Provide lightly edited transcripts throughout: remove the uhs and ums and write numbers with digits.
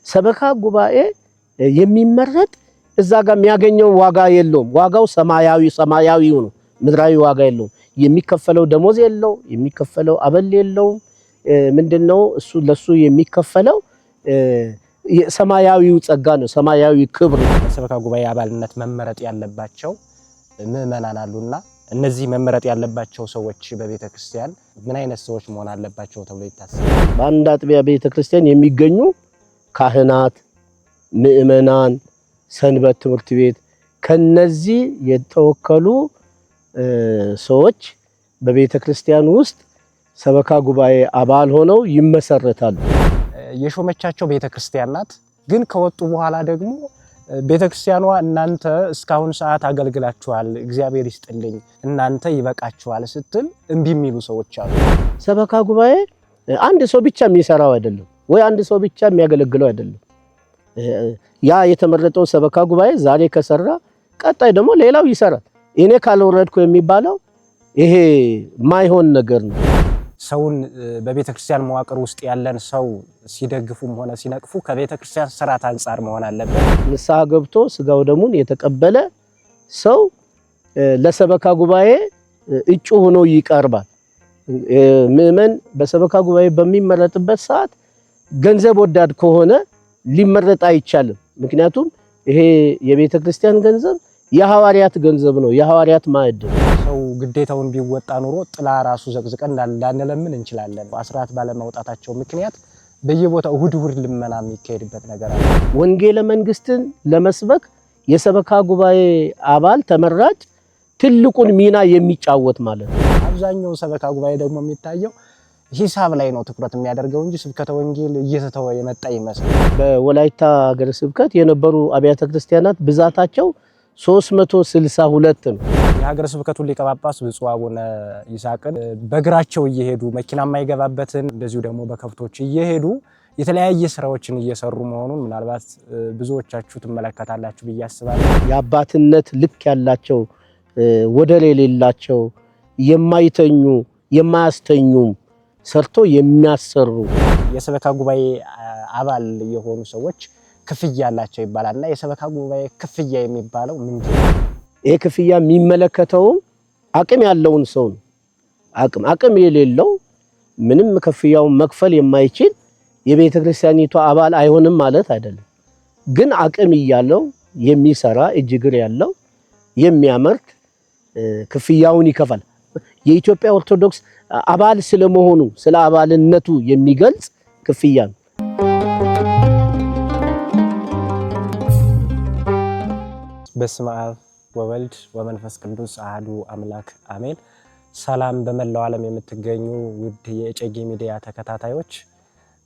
ሰበካ ጉባኤ የሚመረጥ እዛ ጋር የሚያገኘው ዋጋ የለውም። ዋጋው ሰማያዊው ነው። ምድራዊ ዋጋ የለውም። የሚከፈለው ደሞዝ የለው፣ የሚከፈለው አበል የለው። ምንድነው እሱ ለሱ የሚከፈለው ሰማያዊው ጸጋ ነው፣ ሰማያዊ ክብር። ሰበካ ጉባኤ አባልነት መመረጥ ያለባቸው ምዕመናን አሉና እነዚህ መመረጥ ያለባቸው ሰዎች በቤተክርስቲያን ምን አይነት ሰዎች መሆን አለባቸው ተብሎ ይታሰባል? በአንድ አጥቢያ ቤተክርስቲያን የሚገኙ ካህናት፣ ምዕመናን፣ ሰንበት ትምህርት ቤት ከነዚህ የተወከሉ ሰዎች በቤተክርስቲያን ውስጥ ሰበካ ጉባኤ አባል ሆነው ይመሰረታሉ። የሾመቻቸው ቤተክርስቲያን ናት። ግን ከወጡ በኋላ ደግሞ ቤተክርስቲያኗ እናንተ እስካሁን ሰዓት አገልግላችኋል፣ እግዚአብሔር ይስጥልኝ፣ እናንተ ይበቃችኋል ስትል እምቢ የሚሉ ሰዎች አሉ። ሰበካ ጉባኤ አንድ ሰው ብቻ የሚሰራው አይደለም፣ ወይ አንድ ሰው ብቻ የሚያገለግለው አይደለም። ያ የተመረጠው ሰበካ ጉባኤ ዛሬ ከሰራ ቀጣይ ደግሞ ሌላው ይሰራል። እኔ ካልወረድኩ የሚባለው ይሄ ማይሆን ነገር ነው። ሰውን በቤተክርስቲያን መዋቅር ውስጥ ያለን ሰው ሲደግፉም ሆነ ሲነቅፉ ከቤተክርስቲያን ስርዓት አንፃር መሆን አለበት። ንስሐ ገብቶ ስጋው ደሙን የተቀበለ ሰው ለሰበካ ጉባኤ እጩ ሆኖ ይቀርባል። ምዕመን በሰበካ ጉባኤ በሚመረጥበት ሰዓት ገንዘብ ወዳድ ከሆነ ሊመረጥ አይቻልም። ምክንያቱም ይሄ የቤተክርስቲያን ገንዘብ የሐዋርያት ገንዘብ ነው፣ የሐዋርያት ማዕድ ነው። ሰው ግዴታውን ቢወጣ ኑሮ ጥላ ራሱ ዘቅዝቀን እንዳንለምን እንችላለን። አስራት ባለማውጣታቸው ምክንያት በየቦታው እሁድ ልመና የሚካሄድበት ነገር አለ። ወንጌለ መንግስትን ለመስበክ የሰበካ ጉባኤ አባል ተመራጭ ትልቁን ሚና የሚጫወት ማለት ነው። አብዛኛው ሰበካ ጉባኤ ደግሞ የሚታየው ሂሳብ ላይ ነው ትኩረት የሚያደርገው እንጂ ስብከተ ወንጌል እየተተወ የመጣ ይመስላል። በወላይታ ሀገረ ስብከት የነበሩ አብያተ ክርስቲያናት ብዛታቸው 362 ነው። የሀገረ ስብከቱ ሊቀ ጳጳስ ብፁዕ አቡነ ይስሐቅን በእግራቸው እየሄዱ መኪና የማይገባበትን እንደዚሁ ደግሞ በከብቶች እየሄዱ የተለያየ ስራዎችን እየሰሩ መሆኑን ምናልባት ብዙዎቻችሁ ትመለከታላችሁ ብዬ አስባለሁ። የአባትነት ልክ ያላቸው ወደር የሌላቸው የማይተኙ የማያስተኙም ሰርቶ የሚያሰሩ የሰበካ ጉባኤ አባል የሆኑ ሰዎች ክፍያ አላቸው ይባላልና የሰበካ ጉባኤ ክፍያ የሚባለው ምንድነው? ይሄ ክፍያ የሚመለከተው አቅም ያለውን ሰው ነው። አቅም የሌለው ምንም ክፍያውን መክፈል የማይችል የቤተ ክርስቲያኒቷ አባል አይሆንም ማለት አይደለም። ግን አቅም እያለው የሚሰራ እጅግር ያለው የሚያመርት ክፍያውን ይከፋል። የኢትዮጵያ ኦርቶዶክስ አባል ስለመሆኑ ስለ አባልነቱ የሚገልጽ ክፍያ ነው። በስመ አብ ወወልድ ወመንፈስ ቅዱስ አሐዱ አምላክ አሜን። ሰላም በመላው ዓለም የምትገኙ ውድ የእጨጌ ሚዲያ ተከታታዮች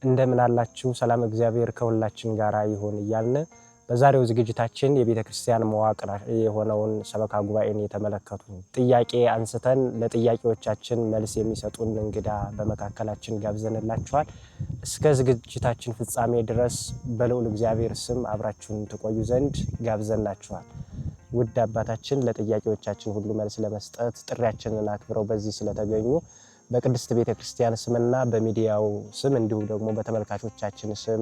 እንደምን አላችሁ? ሰላም እግዚአብሔር ከሁላችን ጋር ይሁን እያልን በዛሬው ዝግጅታችን የቤተክርስቲያን መዋቅር የሆነውን ሰበካ ጉባኤን የተመለከቱ ጥያቄ አንስተን ለጥያቄዎቻችን መልስ የሚሰጡን እንግዳ በመካከላችን ጋብዘንላችኋል። እስከ ዝግጅታችን ፍጻሜ ድረስ በልዑል እግዚአብሔር ስም አብራችሁን ትቆዩ ዘንድ ጋብዘናችኋል። ውድ አባታችን ለጥያቄዎቻችን ሁሉ መልስ ለመስጠት ጥሪያችንን አክብረው በዚህ ስለተገኙ በቅድስት ቤተክርስቲያን ስምና በሚዲያው ስም እንዲሁም ደግሞ በተመልካቾቻችን ስም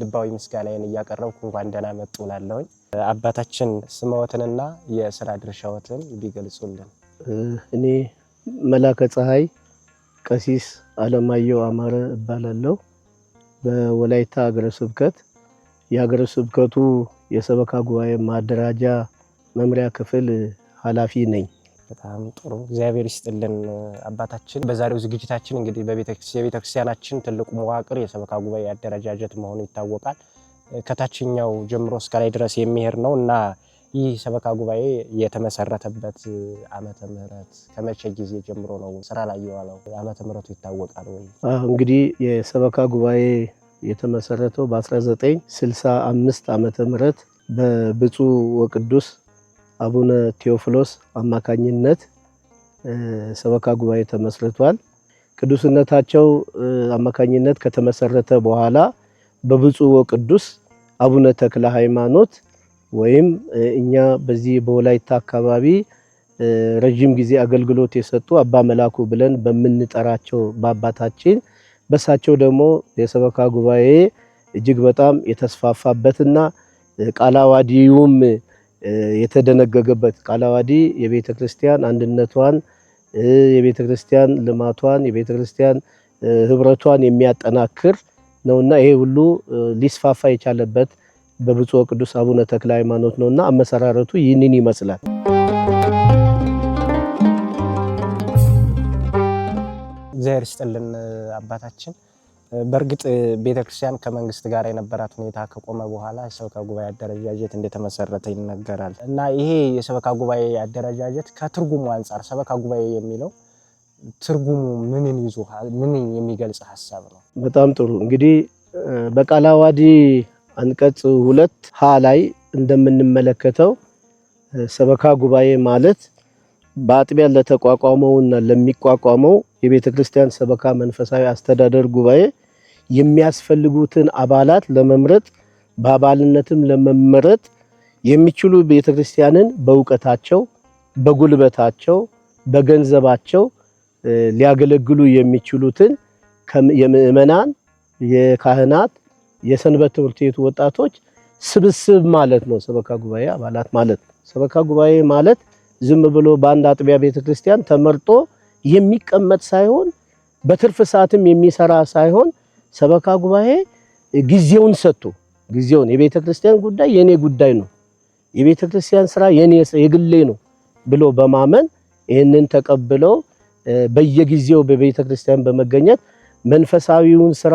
ልባዊ ምስጋናዬን እያቀረብኩ እንኳን ደህና መጡ እላለሁኝ። አባታችን ስምዎትንና የሥራ ድርሻዎትን ቢገልጹልን። እኔ መላከ ፀሐይ ቀሲስ አለማየሁ አማረ እባላለሁ። በወላይታ ሀገረ ስብከት የሀገረ ስብከቱ የሰበካ ጉባኤ ማደራጃ መምሪያ ክፍል ኃላፊ ነኝ። በጣም ጥሩ፣ እግዚአብሔር ይስጥልን አባታችን። በዛሬው ዝግጅታችን እንግዲህ የቤተክርስቲያናችን ትልቁ መዋቅር የሰበካ ጉባኤ አደረጃጀት መሆኑ ይታወቃል። ከታችኛው ጀምሮ እስከ ላይ ድረስ የሚሄድ ነው እና ይህ ሰበካ ጉባኤ የተመሰረተበት ዓመተ ምህረት ከመቼ ጊዜ ጀምሮ ነው ስራ ላይ የዋለው? ዓመተ ምህረቱ ይታወቃል ወይ? እንግዲህ የሰበካ ጉባኤ የተመሰረተው በ1965 ዓመተ ምህረት በብፁዕ ወቅዱስ አቡነ ቴዎፍሎስ አማካኝነት ሰበካ ጉባኤ ተመስርቷል። ቅዱስነታቸው አማካኝነት ከተመሰረተ በኋላ በብፁዕ ወቅዱስ አቡነ ተክለ ሃይማኖት ወይም እኛ በዚህ በወላይታ አካባቢ ረጅም ጊዜ አገልግሎት የሰጡ አባ መላኩ ብለን በምንጠራቸው በአባታችን በሳቸው ደግሞ የሰበካ ጉባኤ እጅግ በጣም የተስፋፋበትና ቃለ ዓዋዲውም የተደነገገበት ቃለ ዓዋዲ የቤተክርስቲያን አንድነቷን የቤተክርስቲያን ልማቷን የቤተክርስቲያን ህብረቷን የሚያጠናክር ነውና ይሄ ሁሉ ሊስፋፋ የቻለበት በብፁዕ ቅዱስ አቡነ ተክለ ሃይማኖት ነውና አመሰራረቱ ይህንን ይመስላል። እግዚአብሔር ይስጥልን አባታችን። በእርግጥ ቤተክርስቲያን ከመንግስት ጋር የነበራት ሁኔታ ከቆመ በኋላ የሰበካ ጉባኤ አደረጃጀት እንደተመሰረተ ይነገራል እና ይሄ የሰበካ ጉባኤ አደረጃጀት ከትርጉሙ አንፃር ሰበካ ጉባኤ የሚለው ትርጉሙ ምንን ይዞ ምን የሚገልጽ ሐሳብ ነው? በጣም ጥሩ። እንግዲህ በቃለ ዓዋዲ አንቀጽ 2 ሀ ላይ እንደምንመለከተው ሰበካ ጉባኤ ማለት በአጥቢያ ለተቋቋመውና ለሚቋቋመው የቤተክርስቲያን ሰበካ መንፈሳዊ አስተዳደር ጉባኤ የሚያስፈልጉትን አባላት ለመምረጥ በአባልነትም ለመመረጥ የሚችሉ ቤተክርስቲያንን በእውቀታቸው፣ በጉልበታቸው፣ በገንዘባቸው ሊያገለግሉ የሚችሉትን የምእመናን፣ የካህናት፣ የሰንበት ትምህርት ቤት ወጣቶች ስብስብ ማለት ነው ሰበካ ጉባኤ አባላት ማለት። ሰበካ ጉባኤ ማለት ዝም ብሎ በአንድ አጥቢያ ቤተክርስቲያን ተመርጦ የሚቀመጥ ሳይሆን በትርፍ ሰዓትም የሚሰራ ሳይሆን ሰበካ ጉባኤ ጊዜውን ሰጥቶ ጊዜውን የቤተክርስቲያን ጉዳይ የኔ ጉዳይ ነው፣ የቤተክርስቲያን ስራ የግሌ ነው ብሎ በማመን ይህንን ተቀብለው በየጊዜው በቤተክርስቲያን በመገኘት መንፈሳዊውን ስራ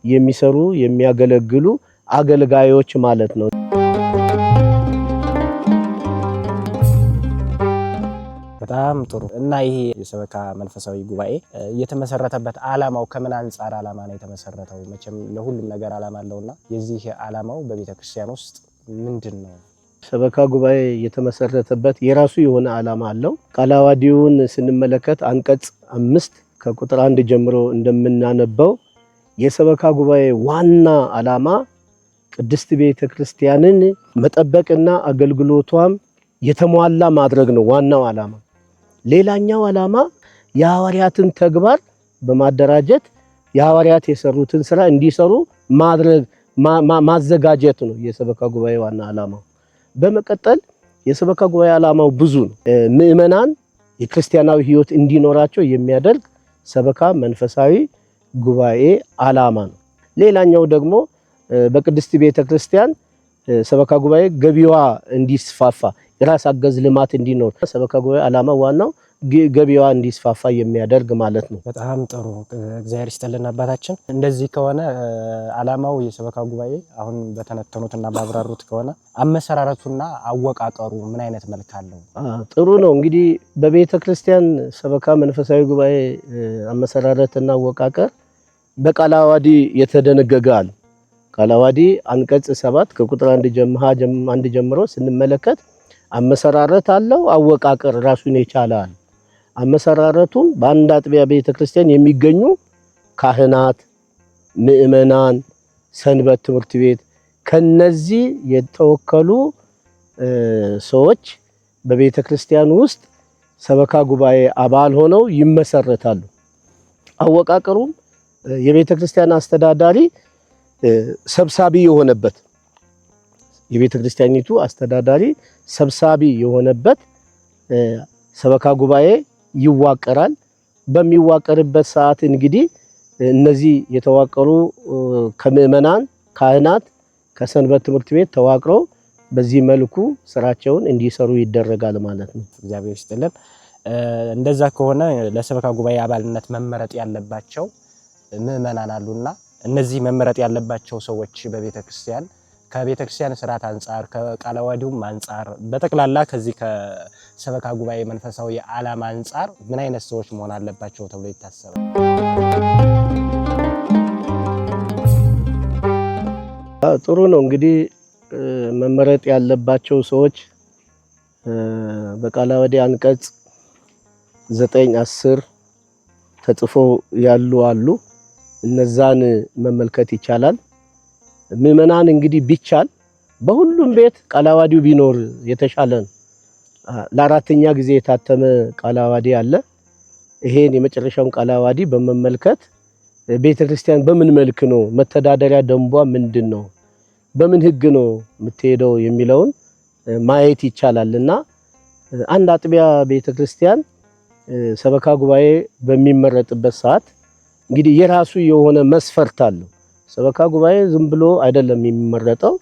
የሚሰሩ የሚያገለግሉ አገልጋዮች ማለት ነው። በጣም ጥሩ። እና ይሄ የሰበካ መንፈሳዊ ጉባኤ የተመሰረተበት ዓላማው ከምን አንፃር ዓላማ ነው የተመሰረተው? መቼም ለሁሉም ነገር ዓላማ አለውና የዚህ ዓላማው በቤተክርስቲያን ውስጥ ምንድነው? ሰበካ ጉባኤ የተመሰረተበት የራሱ የሆነ ዓላማ አለው። ቃለ ዓዋዲውን ስንመለከት አንቀጽ 5 ከቁጥር 1 ጀምሮ እንደምናነበው የሰበካ ጉባኤ ዋና ዓላማ ቅድስት ቤተክርስቲያንን መጠበቅና አገልግሎቷም የተሟላ ማድረግ ነው ዋናው ዓላማ። ሌላኛው ዓላማ የሐዋርያትን ተግባር በማደራጀት የሐዋርያት የሰሩትን ስራ እንዲሰሩ ማድረግ ማዘጋጀት ነው የሰበካ ጉባኤ ዋና ዓላማው። በመቀጠል የሰበካ ጉባኤ ዓላማው ብዙ ነው። ምእመናን የክርስቲያናዊ ሕይወት እንዲኖራቸው የሚያደርግ ሰበካ መንፈሳዊ ጉባኤ ዓላማ ነው። ሌላኛው ደግሞ በቅድስት ቤተክርስቲያን ሰበካ ጉባኤ ገቢዋ እንዲስፋፋ የራስ አገዝ ልማት እንዲኖር ሰበካ ጉባኤ ዓላማ ዋናው ገቢዋ እንዲስፋፋ የሚያደርግ ማለት ነው። በጣም ጥሩ። እግዚአብሔር ይስጥልን አባታችን። እንደዚህ ከሆነ ዓላማው የሰበካ ጉባኤ አሁን በተነተኑትና ባብራሩት ከሆነ አመሰራረቱና አወቃቀሩ ምን አይነት መልክ አለው? ጥሩ ነው። እንግዲህ በቤተክርስቲያን ሰበካ መንፈሳዊ ጉባኤ አመሰራረትና አወቃቀር በቃለ ዓዋዲ የተደነገገ አለ። ቃለ ዓዋዲ አንቀጽ 7 ከቁጥር 1 ጀምሮ ስንመለከት አመሰራረት አለው፣ አወቃቀር ራሱን የቻላል። አመሰራረቱም በአንድ አጥቢያ ቤተክርስቲያን የሚገኙ ካህናት፣ ምእመናን፣ ሰንበት ትምህርት ቤት ከነዚህ የተወከሉ ሰዎች በቤተክርስቲያን ውስጥ ሰበካ ጉባኤ አባል ሆነው ይመሰረታሉ። አወቃቀሩም የቤተክርስቲያን አስተዳዳሪ ሰብሳቢ የሆነበት የቤተክርስቲያኒቱ አስተዳዳሪ ሰብሳቢ የሆነበት ሰበካ ጉባኤ ይዋቀራል። በሚዋቀርበት ሰዓት እንግዲህ እነዚህ የተዋቀሩ ከምእመናን፣ ካህናት፣ ከሰንበት ትምህርት ቤት ተዋቅረው በዚህ መልኩ ስራቸውን እንዲሰሩ ይደረጋል ማለት ነው። እግዚአብሔር ይስጥልን። እንደዛ ከሆነ ለሰበካ ጉባኤ አባልነት መመረጥ ያለባቸው ምእመናን አሉና እነዚህ መመረጥ ያለባቸው ሰዎች በቤተክርስቲያን ከቤተክርስቲያን ስርዓት አንፃር ከቃለ ዓዋዲውም አንፃር በጠቅላላ ከዚህ ከሰበካ ጉባኤ መንፈሳዊ ዓላማ አንፃር ምን አይነት ሰዎች መሆን አለባቸው ተብሎ ይታሰባል? ጥሩ ነው። እንግዲህ መመረጥ ያለባቸው ሰዎች በቃለ ዓዋዲ አንቀጽ 9፣ 10 ተጽፎ ያሉ አሉ። እነዛን መመልከት ይቻላል። ምእመናን እንግዲህ ቢቻል በሁሉም ቤት ቃለ ዓዋዲው ቢኖር የተሻለ ነው። ለአራተኛ ጊዜ የታተመ ቃለ ዓዋዲ አለ። ይሄን የመጨረሻውን ቃለ ዓዋዲ በመመልከት ቤተክርስቲያን በምን መልክ ነው መተዳደሪያ ደንቧ ምንድነው በምን ህግ ነው የምትሄደው የሚለውን ማየት ይቻላልና አንድ አጥቢያ ቤተክርስቲያን ሰበካ ጉባኤ በሚመረጥበት ሰዓት እንግዲህ የራሱ የሆነ መስፈርት አለው። ሰበካ ጉባኤ ዝም ብሎ አይደለም የሚመረጠው።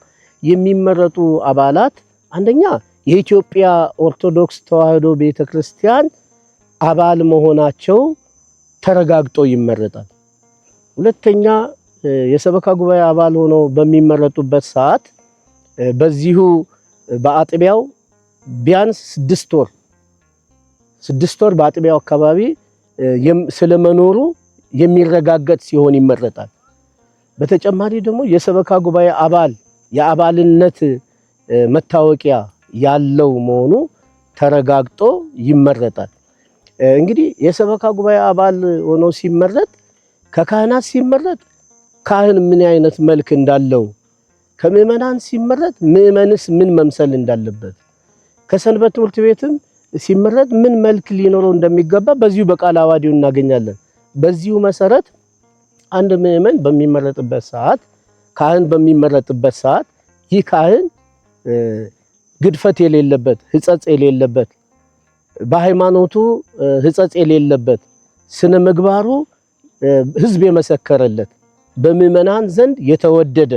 የሚመረጡ አባላት አንደኛ የኢትዮጵያ ኦርቶዶክስ ተዋሕዶ ቤተክርስቲያን አባል መሆናቸው ተረጋግጦ ይመረጣል። ሁለተኛ የሰበካ ጉባኤ አባል ሆነው በሚመረጡበት ሰዓት በዚሁ በአጥቢያው ቢያንስ 6 ወር በአጥቢያው አካባቢ ስለመኖሩ የሚረጋገጥ ሲሆን ይመረጣል። በተጨማሪ ደግሞ የሰበካ ጉባኤ አባል የአባልነት መታወቂያ ያለው መሆኑ ተረጋግጦ ይመረጣል። እንግዲህ የሰበካ ጉባኤ አባል ሆኖ ሲመረጥ ከካህናት ሲመረጥ ካህን ምን አይነት መልክ እንዳለው፣ ከምዕመናን ሲመረጥ ምዕመንስ ምን መምሰል እንዳለበት፣ ከሰንበት ትምህርት ቤትም ሲመረጥ ምን መልክ ሊኖረው እንደሚገባ በዚሁ በቃለ ዓዋዲው እናገኛለን። በዚሁ መሰረት አንድ ምዕመን በሚመረጥበት ሰዓት ካህን በሚመረጥበት ሰዓት ይህ ካህን ግድፈት የሌለበት ሕጸጽ የሌለበት በሃይማኖቱ ሕጸጽ የሌለበት ስነ ምግባሩ ሕዝብ የመሰከረለት በምዕመናን ዘንድ የተወደደ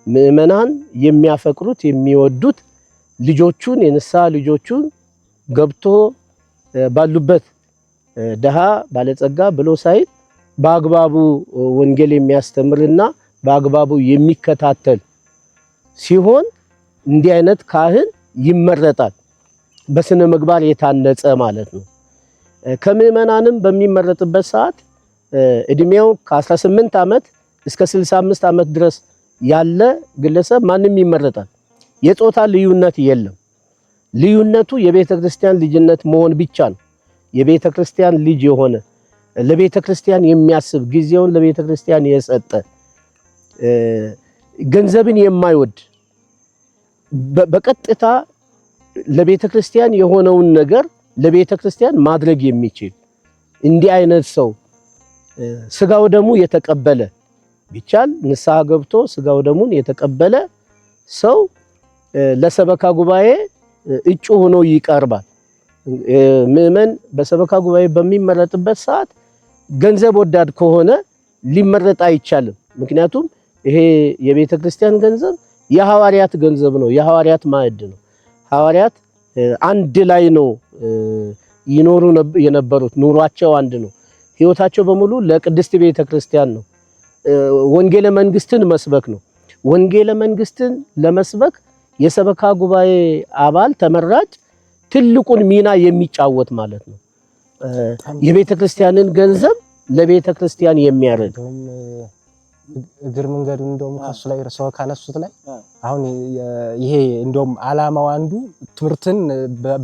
ምዕመናን የሚያፈቅሩት የሚወዱት ልጆቹን የንስሐ ልጆቹን ገብቶ ባሉበት ደሃ ባለጸጋ ብሎ ሳይል በአግባቡ ወንጌል የሚያስተምርና በአግባቡ የሚከታተል ሲሆን እንዲህ አይነት ካህን ይመረጣል። በስነ ምግባር የታነጸ ማለት ነው። ከምዕመናንም በሚመረጥበት ሰዓት እድሜው ከ18 ዓመት እስከ 65 ዓመት ድረስ ያለ ግለሰብ ማንም ይመረጣል። የጾታ ልዩነት የለም። ልዩነቱ የቤተ ክርስቲያን ልጅነት መሆን ብቻ ነው። የቤተ ክርስቲያን ልጅ የሆነ ለቤተ ክርስቲያን የሚያስብ ጊዜውን ለቤተ ክርስቲያን የሰጠ ገንዘብን የማይወድ በቀጥታ ለቤተ ክርስቲያን የሆነውን ነገር ለቤተ ክርስቲያን ማድረግ የሚችል እንዲህ አይነት ሰው ስጋው ደሙ የተቀበለ ቢቻል ንስሐ ገብቶ ስጋው ደሙን የተቀበለ ሰው ለሰበካ ጉባኤ እጩ ሆኖ ይቀርባል። ምዕመን በሰበካ ጉባኤ በሚመረጥበት ሰዓት ገንዘብ ወዳድ ከሆነ ሊመረጥ አይቻልም። ምክንያቱም ይሄ የቤተ ክርስቲያን ገንዘብ የሐዋርያት ገንዘብ ነው፣ የሐዋርያት ማዕድ ነው። ሐዋርያት አንድ ላይ ነው ይኖሩ የነበሩት፣ ኑሯቸው አንድ ነው። ሕይወታቸው በሙሉ ለቅድስት ቤተ ክርስቲያን ነው። ወንጌለ መንግስትን መስበክ ነው። ወንጌለ መንግስትን ለመስበክ የሰበካ ጉባኤ አባል ተመራጭ ትልቁን ሚና የሚጫወት ማለት ነው። የቤተ ክርስቲያንን ገንዘብ ለቤተ ክርስቲያን የሚያረድ እግር መንገዱን እንደውም ከሱ ላይ ርሰው ካነሱት ላይ አሁን ይሄ እንደውም ዓላማው አንዱ ትምህርትን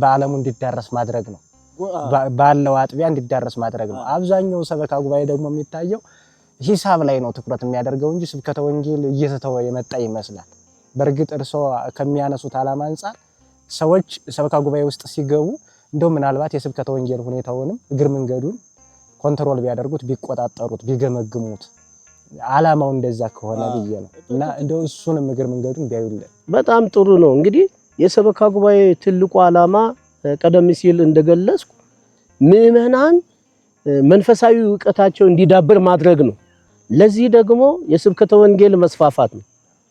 በዓለሙ እንዲዳረስ ማድረግ ነው። ባለው አጥቢያ እንዲዳረስ ማድረግ ነው። አብዛኛው ሰበካ ጉባኤ ደግሞ የሚታየው ሂሳብ ላይ ነው ትኩረት የሚያደርገው እንጂ ስብከተ ወንጌል እየተተወ የመጣ ይመስላል። በእርግጥ እርሶ ከሚያነሱት ዓላማ አንፃር ሰዎች ሰበካ ጉባኤ ውስጥ ሲገቡ እንደው ምናልባት የስብከተ ወንጌል ሁኔታውንም እግር መንገዱን ኮንትሮል ቢያደርጉት፣ ቢቆጣጠሩት፣ ቢገመግሙት ዓላማው እንደዛ ከሆነ ብዬ ነው እና እንደው እሱንም እግር መንገዱን ቢያዩልን በጣም ጥሩ ነው። እንግዲህ የሰበካ ጉባኤ ትልቁ ዓላማ ቀደም ሲል እንደገለጽኩ ምዕመናን መንፈሳዊ ዕውቀታቸው እንዲዳብር ማድረግ ነው። ለዚህ ደግሞ የስብከተ ወንጌል መስፋፋት ነው።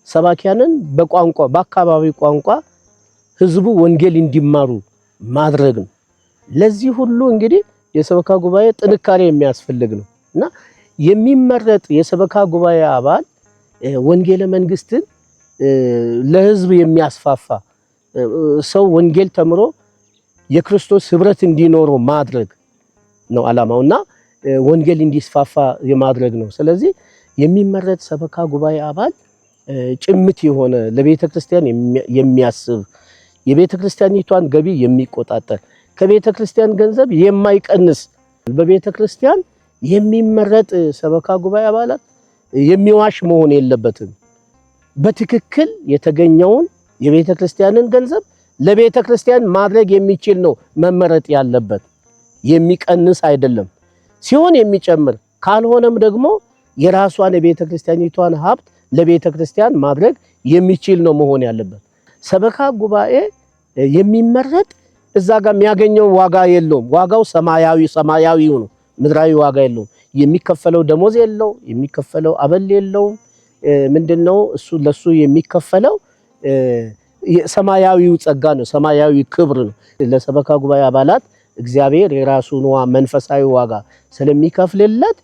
ሰባኪያንን በቋንቋ በአካባቢ ቋንቋ ህዝቡ ወንጌል እንዲማሩ ማድረግ ነው። ለዚህ ሁሉ እንግዲህ የሰበካ ጉባኤ ጥንካሬ የሚያስፈልግ ነው እና የሚመረጥ የሰበካ ጉባኤ አባል ወንጌለ መንግስትን ለህዝብ የሚያስፋፋ ሰው ወንጌል ተምሮ የክርስቶስ ህብረት እንዲኖረው ማድረግ ነው ዓላማውና ወንጌል እንዲስፋፋ የማድረግ ነው። ስለዚህ የሚመረጥ ሰበካ ጉባኤ አባል ጭምት የሆነ ለቤተ ክርስቲያን የሚያስብ የቤተ ክርስቲያኒቷን ገቢ የሚቆጣጠር ከቤተ ክርስቲያን ገንዘብ የማይቀንስ በቤተ ክርስቲያን የሚመረጥ ሰበካ ጉባኤ አባላት የሚዋሽ መሆን የለበትም። በትክክል የተገኘውን የቤተ ክርስቲያንን ገንዘብ ለቤተ ክርስቲያን ማድረግ የሚችል ነው መመረጥ ያለበት። የሚቀንስ አይደለም። ሲሆን የሚጨምር ካልሆነም ደግሞ የራሷን የቤተክርስቲያኒቷን ሀብት ለቤተክርስቲያን ማድረግ የሚችል ነው መሆን ያለበት። ሰበካ ጉባኤ የሚመረጥ እዛ ጋር የሚያገኘው ዋጋ የለውም። ዋጋው ሰማያዊው ነው፣ ምድራዊ ዋጋ የለውም። የሚከፈለው ደሞዝ የለው፣ የሚከፈለው አበል የለው። ምንድነው እሱ ለሱ የሚከፈለው ሰማያዊው ጸጋ ነው፣ ሰማያዊ ክብር ነው። ለሰበካ ጉባኤ አባላት እግዚአብሔር የራሱን መንፈሳዊ ዋጋ ስለሚከፍልለት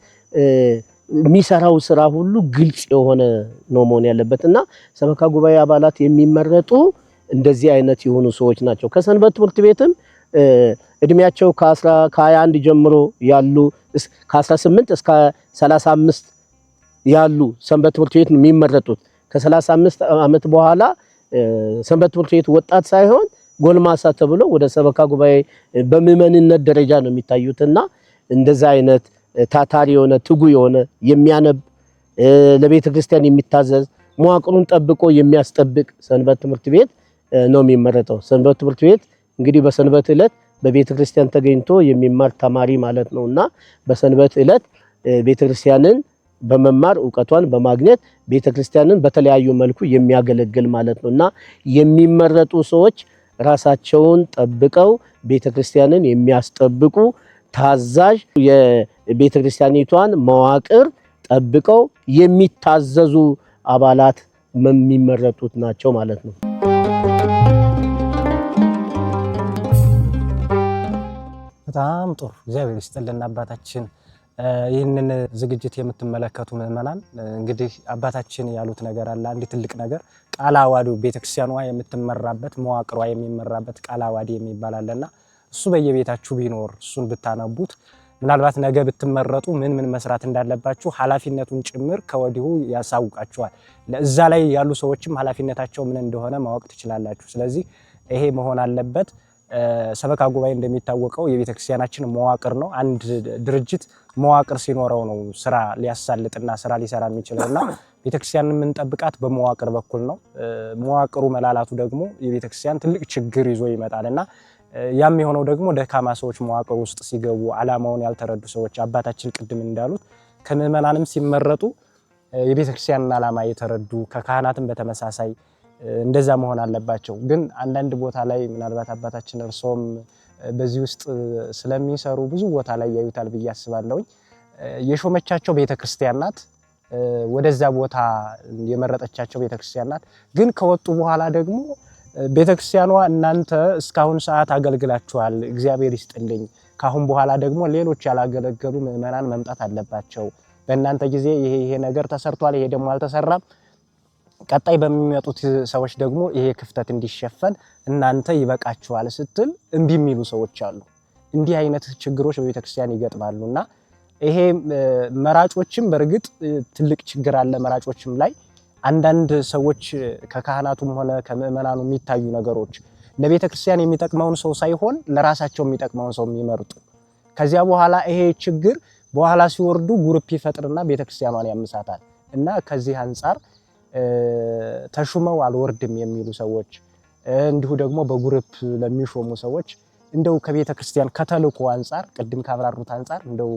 የሚሰራው ስራ ሁሉ ግልጽ የሆነ ነው መሆን ያለበትና ሰበካ ጉባኤ አባላት የሚመረጡ እንደዚህ አይነት የሆኑ ሰዎች ናቸው። ከሰንበት ትምህርት ቤትም እድሜያቸው ከ21 ጀምሮ ያሉ ከ18 እስከ 35 ያሉ ሰንበት ትምህርት ቤት ነው የሚመረጡት። ከ35 ዓመት በኋላ ሰንበት ትምህርት ቤት ወጣት ሳይሆን ጎልማሳ ተብሎ ወደ ሰበካ ጉባኤ በምእመንነት ደረጃ ነው የሚታዩትና እንደዛ አይነት ታታሪ የሆነ ትጉ የሆነ የሚያነብ ለቤተ ክርስቲያን የሚታዘዝ መዋቅሩን ጠብቆ የሚያስጠብቅ ሰንበት ትምህርት ቤት ነው የሚመረጠው። ሰንበት ትምህርት ቤት እንግዲህ በሰንበት ዕለት በቤተ ክርስቲያን ተገኝቶ የሚማር ተማሪ ማለት ነውና በሰንበት ዕለት ቤተ ክርስቲያንን በመማር ዕውቀቷን በማግኘት ቤተ ክርስቲያንን በተለያዩ መልኩ የሚያገለግል ማለት ነውና የሚመረጡ ሰዎች ራሳቸውን ጠብቀው ቤተ ክርስቲያንን የሚያስጠብቁ ታዛዥ የቤተ ክርስቲያኒቷን መዋቅር ጠብቀው የሚታዘዙ አባላት የሚመረጡት ናቸው ማለት ነው። በጣም ጥሩ። እግዚአብሔር ይስጥልን አባታችን። ይህንን ዝግጅት የምትመለከቱ ምዕመናን እንግዲህ አባታችን ያሉት ነገር አለ። አንድ ትልቅ ነገር ቃለ ዓዋዲው ቤተክርስቲያኗ የምትመራበት መዋቅሯ የሚመራበት ቃለ ዓዋዲ የሚባል አለና እሱ በየቤታችሁ ቢኖር እሱን ብታነቡት ምናልባት ነገ ብትመረጡ ምን መስራት እንዳለባችሁ ኃላፊነቱን ጭምር ከወዲሁ ያሳውቃችኋል። ለዛ ላይ ያሉ ሰዎችም ኃላፊነታቸው ምን እንደሆነ ማወቅ ትችላላችሁ። ስለዚህ ይሄ መሆን አለበት። ሰበካ ጉባኤ እንደሚታወቀው የቤተክርስቲያናችን መዋቅር ነው። አንድ ድርጅት መዋቅር ሲኖረው ነው ስራ ሊያሳልጥና ስራ ሊሰራ የሚችለውና ቤተክርስቲያንን የምንጠብቃት በመዋቅር በኩል ነው። መዋቅሩ መላላቱ ደግሞ የቤተክርስቲያን ትልቅ ችግር ይዞ ይመጣልና ያም የሆነው ደግሞ ደካማ ሰዎች መዋቅር ውስጥ ሲገቡ ዓላማውን ያልተረዱ ሰዎች አባታችን ቅድም እንዳሉት ከምዕመናንም ሲመረጡ የቤተክርስቲያንን ዓላማ የተረዱ ከካህናትም በተመሳሳይ እንደዛ መሆን አለባቸው። ግን አንዳንድ ቦታ ላይ ምናልባት አባታችን እርሶም በዚህ ውስጥ ስለሚሰሩ ብዙ ቦታ ላይ ያዩታል ብዬ አስባለሁ። የሾመቻቸው ቤተክርስቲያን ናት፣ ወደዛ ቦታ የመረጠቻቸው ቤተክርስቲያን ናት። ግን ከወጡ በኋላ ደግሞ ቤተክርስቲያኗ እናንተ እስካሁን ሰዓት አገልግላችኋል፣ እግዚአብሔር ይስጥልኝ፣ ካሁን በኋላ ደግሞ ሌሎች ያላገለገሉ ምዕመናን መምጣት አለባቸው፣ በእናንተ ጊዜ ይሄ ነገር ተሰርቷል፣ ይሄ ደግሞ አልተሰራም፣ ቀጣይ በሚመጡት ሰዎች ደግሞ ይሄ ክፍተት እንዲሸፈን እናንተ ይበቃችኋል ስትል እምቢ የሚሉ ሰዎች አሉ። እንዲህ አይነት ችግሮች በቤተክርስቲያን ይገጥማሉና ይሄ መራጮችም በእርግጥ ትልቅ ችግር አለ። መራጮችም ላይ አንዳንድ ሰዎች ከካህናቱም ሆነ ከምዕመናኑ የሚታዩ ነገሮች ለቤተክርስቲያን የሚጠቅመውን ሰው ሳይሆን ለራሳቸው የሚጠቅመውን ሰው የሚመርጡ፣ ከዚያ በኋላ ይሄ ችግር በኋላ ሲወርዱ ግሩፕ ይፈጥርና ቤተክርስቲያኗን ያምሳታል እና ከዚህ አንፃር ተሹመው አልወርድም የሚሉ ሰዎች እንዲሁ ደግሞ በግሩፕ ለሚሾሙ ሰዎች እንደው ከቤተክርስቲያን ከተልእኮ አንፃር ቅድም ካብራሩት አንፃር እንደው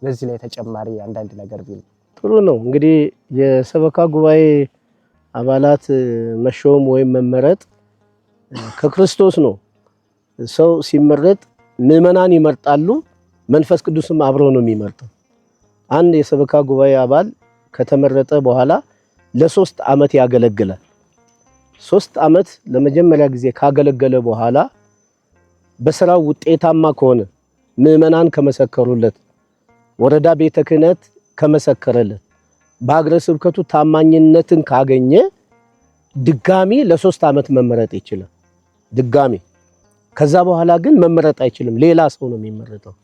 በዚህ ላይ ተጨማሪ አንዳንድ ነገር ቢሉ ጥሩ ነው። እንግዲህ የሰበካ ጉባኤ አባላት መሾም ወይም መመረጥ ከክርስቶስ ነው። ሰው ሲመረጥ ምዕመናን ይመርጣሉ፣ መንፈስ ቅዱስም አብሮ ነው የሚመርጠው። አንድ የሰበካ ጉባኤ አባል ከተመረጠ በኋላ ለ3 ዓመት ያገለግላል። 3 ዓመት ለመጀመሪያ ጊዜ ካገለገለ በኋላ በስራው ውጤታማ ከሆነ ምዕመናን ከመሰከሩለት፣ ወረዳ ቤተ ክህነት ከመሰከረለት፣ በአገረ ስብከቱ ታማኝነትን ካገኘ ድጋሚ ለ3 ዓመት መመረጥ ይችላል። ድጋሚ ከዛ በኋላ ግን መመረጥ አይችልም። ሌላ ሰው ነው የሚመረጠው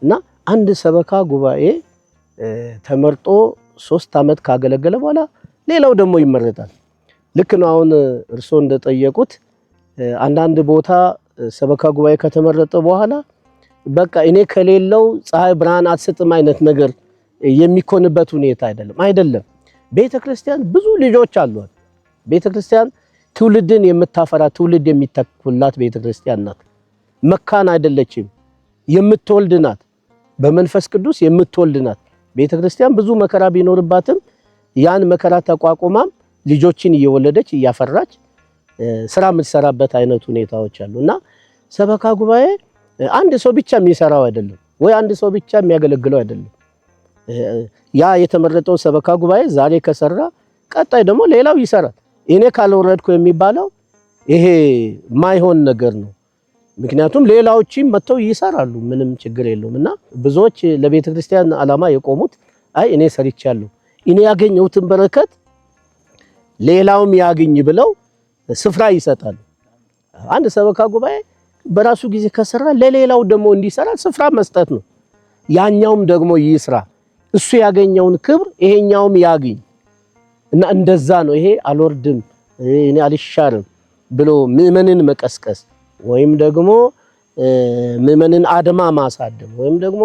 እና አንድ ሰበካ ጉባኤ ተመርጦ 3 ዓመት ካገለገለ በኋላ ሌላው ደግሞ ይመረጣል። ልክ ነው። አሁን እርስዎ እንደጠየቁት አንዳንድ ቦታ ሰበካ ጉባኤ ከተመረጠ በኋላ በቃ እኔ ከሌለው ፀሐይ ብርሃን አትሰጥም አይነት ነገር የሚኮንበት ሁኔታ አይደለም። ቤተክርስቲያን ብዙ ልጆች አሏት። ቤተክርስቲያን ትውልድን የምታፈራ ትውልድ የሚተኩላት ቤተክርስቲያን ናት። መካን አይደለችም፣ የምትወልድ ናት። በመንፈስ ቅዱስ የምትወልድ ናት። ቤተክርስቲያን ብዙ መከራ ቢኖርባትም ያን መከራ ተቋቁማም ልጆችን እየወለደች እያፈራች ስራ የምትሰራበት አይነት ሁኔታዎች አሉና ሰበካ ጉባኤ አንድ ሰው ብቻ የሚሰራው አይደለም ወይ አንድ ሰው ብቻ የሚያገለግለው አይደለም። ያ የተመረጠው ሰበካ ጉባኤ ዛሬ ከሰራ ቀጣይ ደግሞ ሌላው ይሰራል። እኔ ካልወረድኩ የሚባለው ይሄ ማይሆን ነገር ነው። ምክንያቱም ሌላዎችም መተው ይሰራሉ፣ ምንም ችግር የለውምና ብዙዎች ለቤተክርስቲያን ዓላማ የቆሙት አይ እኔ ሰርቻለሁ እኔ ያገኘሁትን በረከት ሌላውም ያገኝ ብለው ስፍራ ይሰጣሉ። አንድ ሰበካ ጉባኤ በራሱ ጊዜ ከሰራ ለሌላው ደግሞ እንዲሰራ ስፍራ መስጠት ነው። ያኛውም ደግሞ ይስራ፣ እሱ ያገኘውን ክብር ይሄኛውም ያገኝ እና እንደዛ ነው። ይሄ አልወርድም እኔ አልሻርም ብሎ ምእመንን መቀስቀስ ወይም ደግሞ ምእመንን አድማ ማሳደም ወይም ደግሞ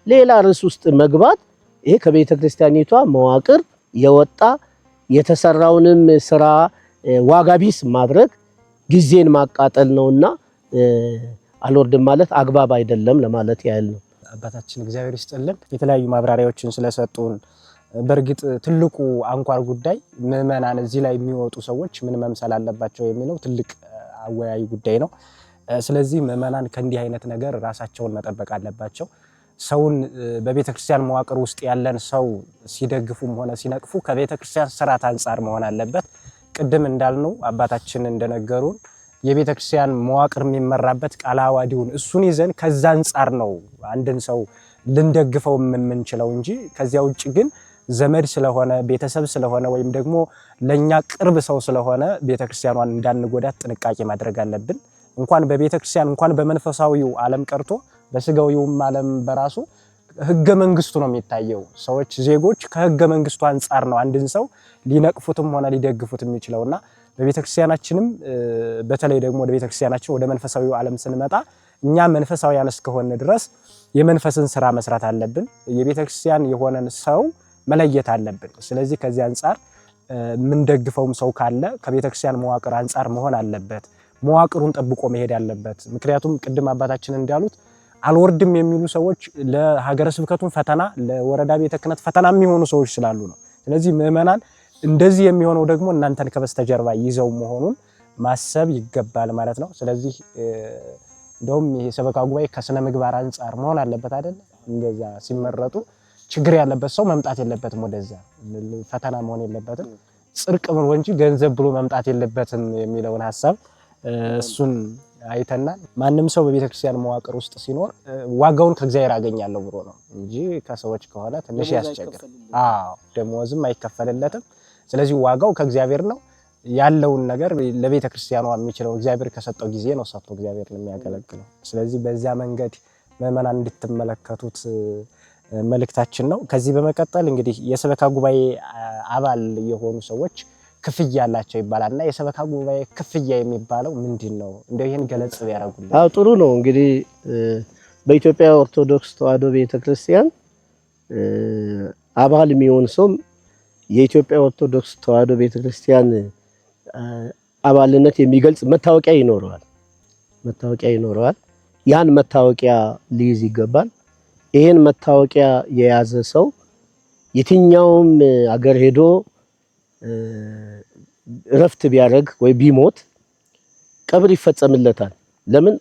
ሌላ ርዕስ ውስጥ መግባት ይሄ ከቤተ ክርስቲያኒቷ መዋቅር የወጣ የተሰራውንም ስራ ዋጋ ቢስ ማድረግ ጊዜን ማቃጠል ነውና አልወርድም ማለት አግባብ አይደለም ለማለት ያህል ነው። አባታችን እግዚአብሔር ይስጥልን የተለያዩ ማብራሪያዎችን ስለሰጡን። በእርግጥ ትልቁ አንኳር ጉዳይ ምእመናን እዚህ ላይ የሚወጡ ሰዎች ምን መምሰል አለባቸው የሚለው ትልቅ አወያይ ጉዳይ ነው። ስለዚህ ምእመናን ከእንዲህ አይነት ነገር ራሳቸውን መጠበቅ አለባቸው። ሰውን በቤተክርስቲያን መዋቅር ውስጥ ያለን ሰው ሲደግፉም ሆነ ሲነቅፉ ከቤተክርስቲያን ስርዓት አንጻር መሆን አለበት። ቅድም እንዳልነው አባታችን እንደነገሩን የቤተክርስቲያን መዋቅር የሚመራበት ቃለ ዓዋዲውን እሱን ይዘን ከዛ አንጻር ነው አንድን ሰው ልንደግፈው የምንችለው እንጂ ከዚያ ውጭ ግን ዘመድ ስለሆነ ቤተሰብ ስለሆነ ወይም ደግሞ ለኛ ቅርብ ሰው ስለሆነ ቤተክርስቲያኗን እንዳንጎዳት ጥንቃቄ ማድረግ አለብን። እንኳን በቤተክርስቲያን እንኳን በመንፈሳዊው ዓለም ቀርቶ በስጋዊውም ዓለም በራሱ ህገ መንግስቱ ነው የሚታየው። ሰዎች ዜጎች ከህገ መንግስቱ አንጻር ነው አንድን ሰው ሊነቅፉትም ሆነ ሊደግፉት የሚችለውና በቤተክርስቲያናችንም በተለይ ደግሞ ወደ ቤተክርስቲያናችን ወደ መንፈሳዊው ዓለም ስንመጣ እኛ መንፈሳዊያን እስከሆነ ድረስ የመንፈስን ስራ መስራት አለብን። የቤተክርስቲያን የሆነን ሰው መለየት አለብን። ስለዚህ ከዚህ አንጻር ምን ደግፈውም ሰው ካለ ከቤተክርስቲያን መዋቅር አንጻር መሆን አለበት። መዋቅሩን ጠብቆ መሄድ አለበት። ምክንያቱም ቅድም አባታችን እንዳሉት አልወርድም የሚሉ ሰዎች ለሀገረ ስብከቱን ፈተና ለወረዳ ቤተ ክህነት ፈተና የሚሆኑ ሰዎች ስላሉ ነው። ስለዚህ ምእመናን እንደዚህ የሚሆነው ደግሞ እናንተን ከበስተጀርባ ይዘው መሆኑን ማሰብ ይገባል ማለት ነው። ስለዚህ እንደውም ይሄ ሰበካ ጉባኤ ከስነ ምግባር አንጻር መሆን አለበት አይደል? እንደዛ ሲመረጡ ችግር ያለበት ሰው መምጣት የለበትም፣ ወደዛ ፈተና መሆን የለበትም፣ ጽድቅ ብሎ እንጂ ገንዘብ ብሎ መምጣት የለበትም የሚለውን ሐሳብ እሱን አይተናል። ማንም ሰው በቤተክርስቲያን መዋቅር ውስጥ ሲኖር ዋጋውን ከእግዚአብሔር አገኛለሁ ብሎ ነው እንጂ ከሰዎች ከሆነ ትንሽ ያስቸግራል። ደሞዝም አይከፈልለትም። ስለዚህ ዋጋው ከእግዚአብሔር ነው። ያለውን ነገር ለቤተክርስቲያኗ የሚችለው እግዚአብሔር ከሰጠው ጊዜ ነው ሰጥቶ እግዚአብሔር ነው የሚያገለግለው። ስለዚህ በዚያ መንገድ ምእመናን እንድትመለከቱት መልእክታችን ነው። ከዚህ በመቀጠል እንግዲህ የሰበካ ጉባኤ አባል የሆኑ ሰዎች ክፍያ አላቸው ይባላልና የሰበካ ጉባኤ ክፍያ የሚባለው ምንድነው? እንደው ይሄን ገለጽ ያደርጉልን። ጥሩ ነው። እንግዲህ በኢትዮጵያ ኦርቶዶክስ ተዋሕዶ ቤተክርስቲያን አባል የሚሆን ሰው የኢትዮጵያ ኦርቶዶክስ ተዋሕዶ ቤተክርስቲያን አባልነት የሚገልጽ መታወቂያ ይኖረዋል። ያን መታወቂያ ሊይዝ ይገባል። ይሄን መታወቂያ የያዘ ሰው የትኛውም አገር ሄዶ እረፍት ቢያደርግ ወይ ቢሞት ቀብር ይፈጸምለታል። ለምን?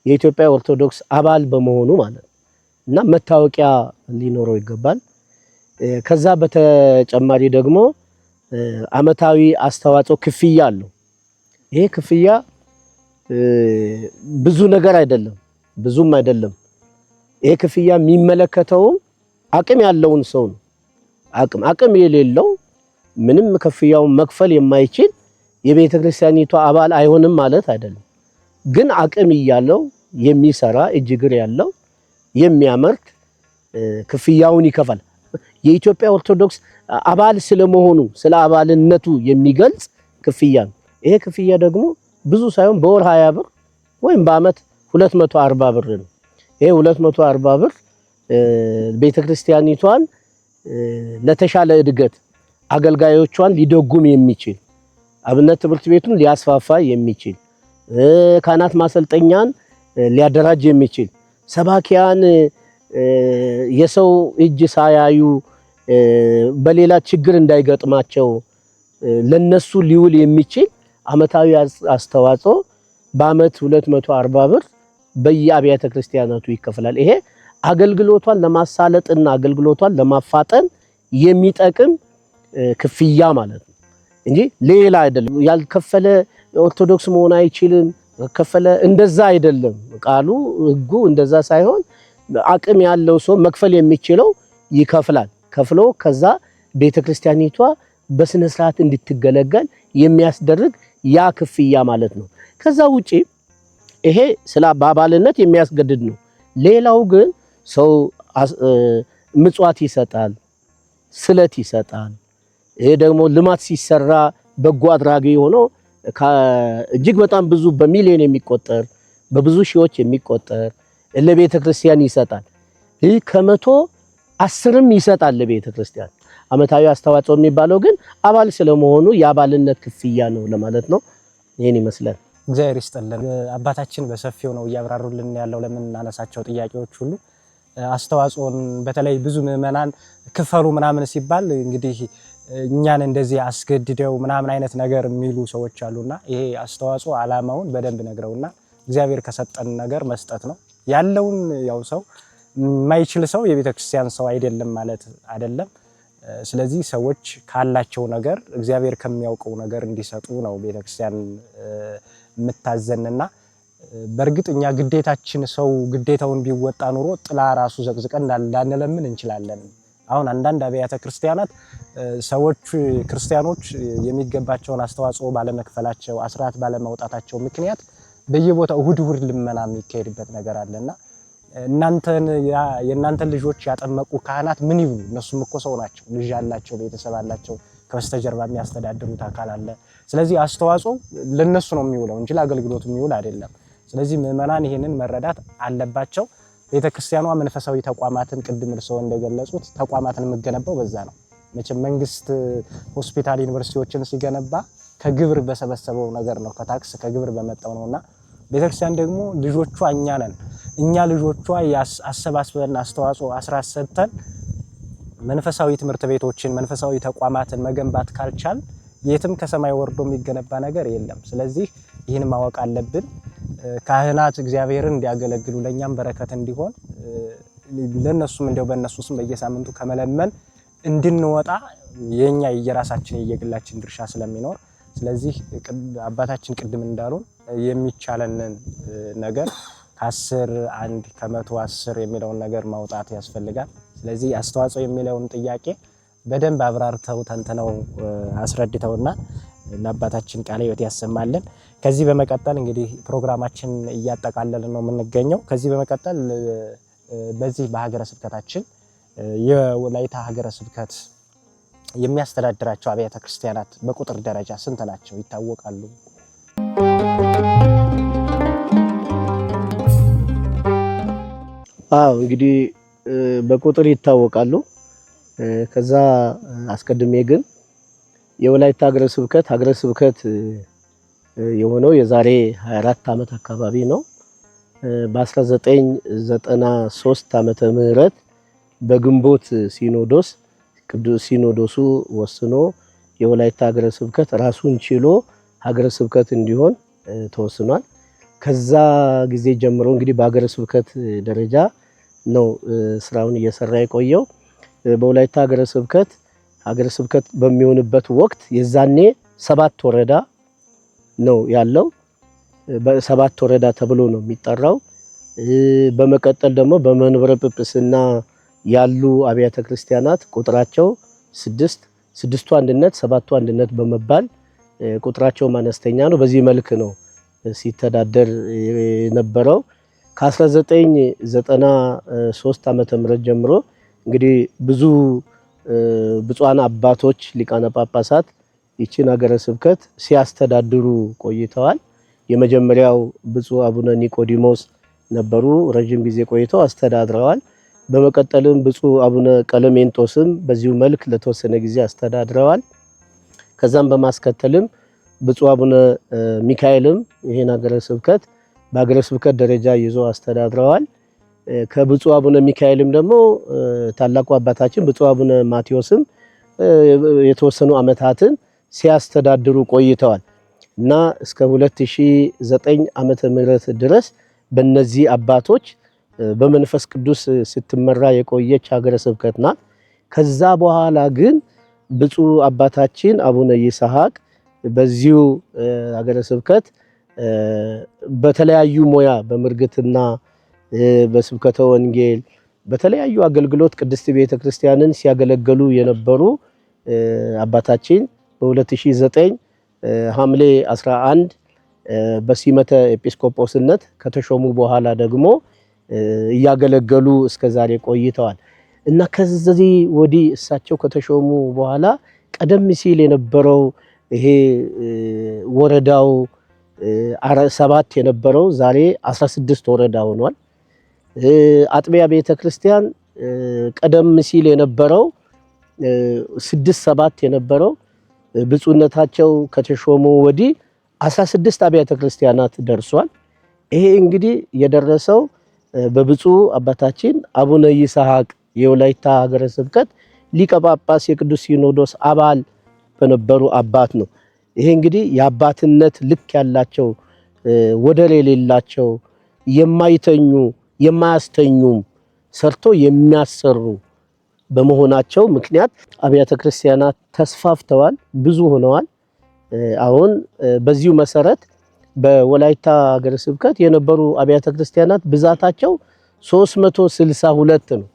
የኢትዮጵያ ኦርቶዶክስ አባል በመሆኑ ማለት ነው። እና መታወቂያ ሊኖረው ይገባል። ከዛ በተጨማሪ ደግሞ አመታዊ አስተዋጽኦ ክፍያ አለው። ይሄ ክፍያ ብዙ ነገር አይደለም፣ ብዙም አይደለም። ይሄ ክፍያ የሚመለከተው አቅም ያለውን ሰው ነው። አቅም የሌለው ምንም ክፍያውን መክፈል የማይችል የቤተ ክርስቲያኒቷ አባል አይሆንም ማለት አይደለም። ግን አቅም እያለው የሚሰራ እጅግር ያለው የሚያመርት ክፍያውን ይከፋል። የኢትዮጵያ ኦርቶዶክስ አባል ስለመሆኑ ስለ አባልነቱ የሚገልጽ ክፍያ ነው። ይሄ ክፍያ ደግሞ ብዙ ሳይሆን በወር 20 ብር ወይም በአመት 240 ብር ነው። ይሄ 240 ብር ቤተክርስቲያኒቷን ለተሻለ እድገት አገልጋዮቿን ሊደጉም የሚችል አብነት ትምህርት ቤቱን ሊያስፋፋ የሚችል ካህናት ማሰልጠኛን ሊያደራጅ የሚችል ሰባኪያን የሰው እጅ ሳያዩ በሌላ ችግር እንዳይገጥማቸው ለነሱ ሊውል የሚችል አመታዊ አስተዋጽኦ በአመት 240 ብር በየአብያተ ክርስቲያናቱ ይከፈላል። ይሄ አገልግሎቷን ለማሳለጥና አገልግሎቷን ለማፋጠን የሚጠቅም ክፍያ ማለት ነው እንጂ ሌላ አይደለም። ያልከፈለ ኦርቶዶክስ መሆን አይችልም፣ ከፈለ እንደዛ አይደለም። ቃሉ ህጉ እንደዛ ሳይሆን አቅም ያለው ሰው መክፈል የሚችለው ይከፍላል። ከፍሎ ከዛ ቤተክርስቲያኒቷ በስነ ስርዓት እንድትገለገል የሚያስደርግ ያ ክፍያ ማለት ነው። ከዛ ውጪ ይሄ ስለ አባባልነት የሚያስገድድ ነው። ሌላው ግን ሰው ምጽዋት ይሰጣል፣ ስለት ይሰጣል። ይሄ ደግሞ ልማት ሲሰራ በጎ አድራጊ ሆኖ እጅግ በጣም ብዙ በሚሊዮን የሚቆጠር በብዙ ሺዎች የሚቆጠር ለቤተ ክርስቲያን ይሰጣል። ይህ ከመቶ 10ም ይሰጣል ለቤተ ክርስቲያን። አመታዊ አስተዋጽኦ የሚባለው ግን አባል ስለመሆኑ የአባልነት ክፍያ ነው ለማለት ነው። ይሄን ይመስላል። እግዚአብሔር ይስጥልን። አባታችን በሰፊው ነው እያብራሩልን ያለው ለምን እናነሳቸው ጥያቄዎች ሁሉ አስተዋጽኦን በተለይ ብዙ ምዕመናን ክፈሉ ምናምን ሲባል እንግዲህ እኛን እንደዚህ አስገድደው ምናምን አይነት ነገር የሚሉ ሰዎች አሉና ይሄ አስተዋጽኦ ዓላማውን በደንብ ነግረውና እግዚአብሔር ከሰጠን ነገር መስጠት ነው ያለውን። ያው ሰው የማይችል ሰው የቤተ ክርስቲያን ሰው አይደለም ማለት አይደለም። ስለዚህ ሰዎች ካላቸው ነገር እግዚአብሔር ከሚያውቀው ነገር እንዲሰጡ ነው ቤተ ክርስቲያን የምታዘንና በእርግጥ እኛ ግዴታችን ሰው ግዴታውን ቢወጣ ኑሮ ጥላ ራሱ ዘቅዝቀን እንዳንለምን እንችላለን። አሁን አንዳንድ አብያተ ክርስቲያናት ሰዎች ክርስቲያኖች የሚገባቸውን አስተዋጽኦ ባለመክፈላቸው አስራት ባለማውጣታቸው ምክንያት በየቦታው እሁድ ልመና የሚካሄድበት ነገር አለና የእናንተን ልጆች ያጠመቁ ካህናት ምን ይብሉ? እነሱም እኮ ሰው ናቸው፣ ልጅ ያላቸው፣ ቤተሰብ አላቸው፣ ከበስተጀርባ የሚያስተዳድሩት አካል አለ። ስለዚህ አስተዋጽኦ ለነሱ ነው የሚውለው እንጂ ለአገልግሎቱ የሚውል አይደለም። ስለዚህ ምዕመናን ይሄንን መረዳት አለባቸው። ቤተክርስቲያኗ መንፈሳዊ ተቋማትን ቅድም እርስዎ እንደገለጹት ተቋማትን የምገነባው በዛ ነው። መቼም መንግስት ሆስፒታል ዩኒቨርሲቲዎችን ሲገነባ ከግብር በሰበሰበው ነገር ነው፣ ከታክስ ከግብር በመጣው ነውና ቤተክርስቲያን ደግሞ ልጆቿ እኛ ነን። እኛ ልጆቿ አሰባስበን አስተዋጽኦ አስራት ሰጥተን መንፈሳዊ ትምህርት ቤቶችን መንፈሳዊ ተቋማትን መገንባት ካልቻል የትም ከሰማይ ወርዶ የሚገነባ ነገር የለም። ስለዚህ ይህን ማወቅ አለብን። ካህናት እግዚአብሔርን እንዲያገለግሉ ለኛም በረከት እንዲሆን ለነሱም እንደው በእነሱስም በየሳምንቱ ከመለመን እንድንወጣ የኛ የራሳችን የግላችን ድርሻ ስለሚኖር ስለዚህ አባታችን ቅድም እንዳሉን የሚቻለንን ነገር ከ10 1 ከመቶ 10 የሚለውን ነገር ማውጣት ያስፈልጋል። ስለዚህ አስተዋጽኦ የሚለውን ጥያቄ በደንብ አብራርተው ተንተነው አስረድተውና ለአባታችን ቃለ ሕይወት ያሰማልን። ከዚህ በመቀጠል እንግዲህ ፕሮግራማችን እያጠቃለልን ነው የምንገኘው። ከዚህ በመቀጠል በዚህ በሀገረ ስብከታችን የወላይታ ሀገረ ስብከት የሚያስተዳድራቸው አብያተ ክርስቲያናት በቁጥር ደረጃ ስንት ናቸው ይታወቃሉ? እንግዲህ በቁጥር ይታወቃሉ። ከዛ አስቀድሜ ግን የወላይታ ሀገረ ስብከት የሆነው የዛሬ 24 ዓመት አካባቢ ነው። በ1993 ዓመተ ምህረት በግንቦት ሲኖዶስ ቅዱስ ሲኖዶሱ ወስኖ የወላይታ ሀገረ ስብከት ራሱን ችሎ ሀገረ ስብከት እንዲሆን ተወስኗል። ከዛ ጊዜ ጀምሮ እንግዲህ በሀገረ ስብከት ደረጃ ነው ስራውን እየሰራ የቆየው። በወላይታ ሀገረ ስብከት በሚሆንበት ወቅት የዛኔ 7 ወረዳ ነው ያለው። በ7 ወረዳ ተብሎ ነው የሚጠራው። በመቀጠል ደግሞ በመንበረ ጵጵስና ያሉ አብያተ ክርስቲያናት ቁጥራቸው 6ቱ አንድነት 7ቱ አንድነት በመባል ቁጥራቸው አነስተኛ ነው። በዚህ መልክ ነው ሲተዳደር የነበረው። ከ1993 ዓመተ ምህረት ጀምሮ እንግዲህ ብዙ ብፁዓን አባቶች ሊቃነ ጳጳሳት ይችን ሀገረ ስብከት ሲያስተዳድሩ ቆይተዋል። የመጀመሪያው ብፁዕ አቡነ ኒቆዲሞስ ነበሩ። ረጅም ጊዜ ቆይተው አስተዳድረዋል። በመቀጠልም ብፁዕ አቡነ ቀለሜንጦስም በዚሁ መልክ ለተወሰነ ጊዜ አስተዳድረዋል። ከዛም በማስከተልም ብፁዕ አቡነ ሚካኤልም ይሄን ሀገረ ስብከት በሀገረ ስብከት ደረጃ ይዞ አስተዳድረዋል። ከብፁዕ አቡነ ሚካኤልም ደግሞ ታላቁ አባታችን ብፁዕ አቡነ ማቴዎስም የተወሰኑ ዓመታትን ሲያስተዳድሩ ቆይተዋል እና እስከ 2009 ዓመተ ምህረት ድረስ በእነዚህ አባቶች በመንፈስ ቅዱስ ስትመራ የቆየች ሀገረ ስብከት ናት። ከዛ በኋላ ግን ብፁዕ አባታችን አቡነ ይስሐቅ በዚሁ ሀገረ ስብከት በተለያዩ ሙያ በምርግትና በስብከተ ወንጌል በተለያዩ አገልግሎት ቅድስት ቤተክርስቲያንን ሲያገለግሉ የነበሩ አባታችን በ2009 ሐምሌ 11 በሲመተ ኤጲስቆጶስነት ከተሾሙ በኋላ ደግሞ እያገለገሉ እስከዛሬ ቆይተዋል እና ከዚህ ወዲህ እሳቸው ከተሾሙ በኋላ ቀደም ሲል የነበረው ይሄ ወረዳው 7 የነበረው ዛሬ 16 ወረዳ ሆኗል። አጥቢያ ቤተክርስቲያን ቀደም ሲል የነበረው 6-7 የነበረው ብፁዕነታቸው ከተሾሙ ወዲህ 16 አብያተ ክርስቲያናት ደርሷል። ይሄ እንግዲህ የደረሰው በብፁዕ አባታችን አቡነ ይስሐቅ የወላይታ ሀገረ ስብከት ሊቀ ጳጳስ የቅዱስ ሲኖዶስ አባል በነበሩ አባት ነው። ይሄ እንግዲህ የአባትነት ልክ ያላቸው ወደር የሌላቸው የማይተኙ የማያስተኙም ሰርቶ የሚያሰሩ በመሆናቸው ምክንያት አብያተ ክርስቲያናት ተስፋፍተዋል፣ ብዙ ሆነዋል። አሁን በዚሁ መሰረት በወላይታ ሀገረ ስብከት የነበሩ አብያተ ክርስቲያናት ብዛታቸው 362 ነው።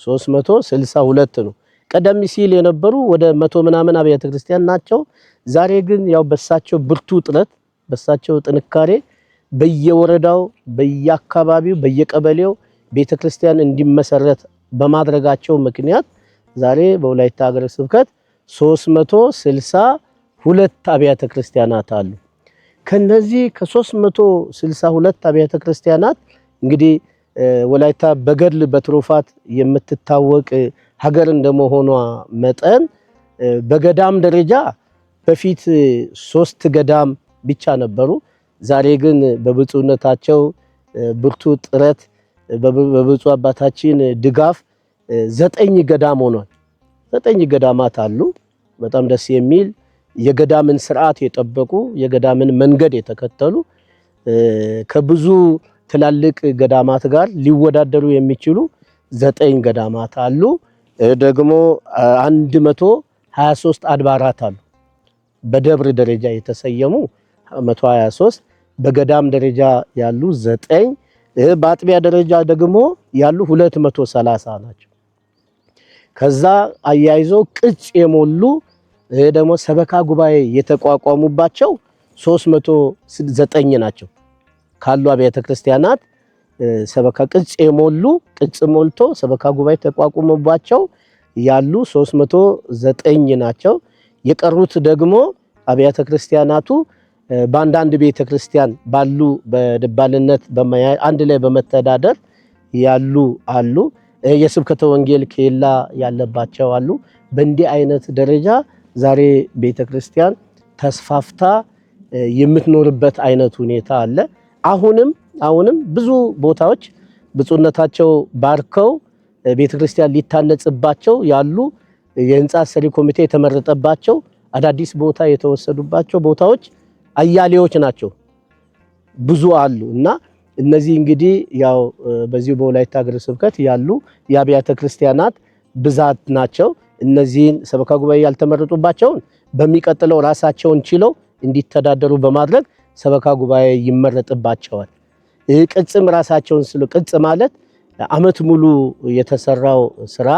362 ነው። ቀደም ሲል የነበሩ ወደ 100 ምናምን አብያተ ክርስቲያን ናቸው። ዛሬ ግን ያው በሳቸው ብርቱ ጥረት በሳቸው ጥንካሬ በየወረዳው በየአካባቢው በየቀበሌው ቤተክርስቲያን እንዲመሰረት በማድረጋቸው ምክንያት ዛሬ በወላይታ ሀገረ ስብከት 362 አብያተ ክርስቲያናት አሉ። ከነዚህ ከ362 አብያተ ክርስቲያናት እንግዲህ ወላይታ በገድል በትሩፋት የምትታወቅ ሀገር እንደመሆኗ መጠን በገዳም ደረጃ በፊት 3 ገዳም ብቻ ነበሩ። ዛሬ ግን በብፁዕነታቸው ብርቱ ጥረት በብፁዕ አባታችን ድጋፍ 9 ገዳም ሆኗል። 9 ገዳማት አሉ። በጣም ደስ የሚል የገዳምን ስርዓት የጠበቁ የገዳምን መንገድ የተከተሉ ከብዙ ትላልቅ ገዳማት ጋር ሊወዳደሩ የሚችሉ 9 ገዳማት አሉ። ደግሞ 123 አድባራት አሉ። በደብር ደረጃ የተሰየሙ 123፣ በገዳም ደረጃ ያሉ 9፣ በአጥቢያ ደረጃ ደግሞ ያሉ 230 ናቸው። ከዛ አያይዞ ቅጽ የሞሉ ደግሞ ሰበካ ጉባኤ የተቋቋሙባቸው 309 ናቸው። ካሉ አብያተ ክርስቲያናት ሰበካ ቅጽ የሞሉ ቅጽ ሞልቶ ሰበካ ጉባኤ ተቋቁሞባቸው ያሉ 309 ናቸው። የቀሩት ደግሞ አብያተ ክርስቲያናቱ በአንዳንድ ቤተ ክርስቲያን ባሉ በደባልነት አንድ ላይ በመተዳደር ያሉ አሉ። የስብከተ ወንጌል ኬላ ያለባቸው አሉ። በእንዲህ አይነት ደረጃ ዛሬ ቤተ ክርስቲያን ተስፋፍታ የምትኖርበት አይነት ሁኔታ አለ። አሁንም ብዙ ቦታዎች ብፁዕነታቸው ባርከው ቤተ ክርስቲያን ሊታነጽባቸው ያሉ የህንፃ ሰሪ ኮሚቴ የተመረጠባቸው አዳዲስ ቦታ የተወሰዱባቸው ቦታዎች አያሌዎች ናቸው፣ ብዙ አሉ እና እነዚህ እንግዲህ ያው በዚሁ በወላይታ ሀገረ ስብከት ያሉ የአብያተ ክርስቲያናት ብዛት ናቸው። እነዚህን ሰበካ ጉባኤ ያልተመረጡባቸውን በሚቀጥለው ራሳቸውን ችለው እንዲተዳደሩ በማድረግ ሰበካ ጉባኤ ይመረጥባቸዋል። ቅጽም ራሳቸውን ስለ ቅጽ ማለት ዓመት ሙሉ የተሰራው ስራ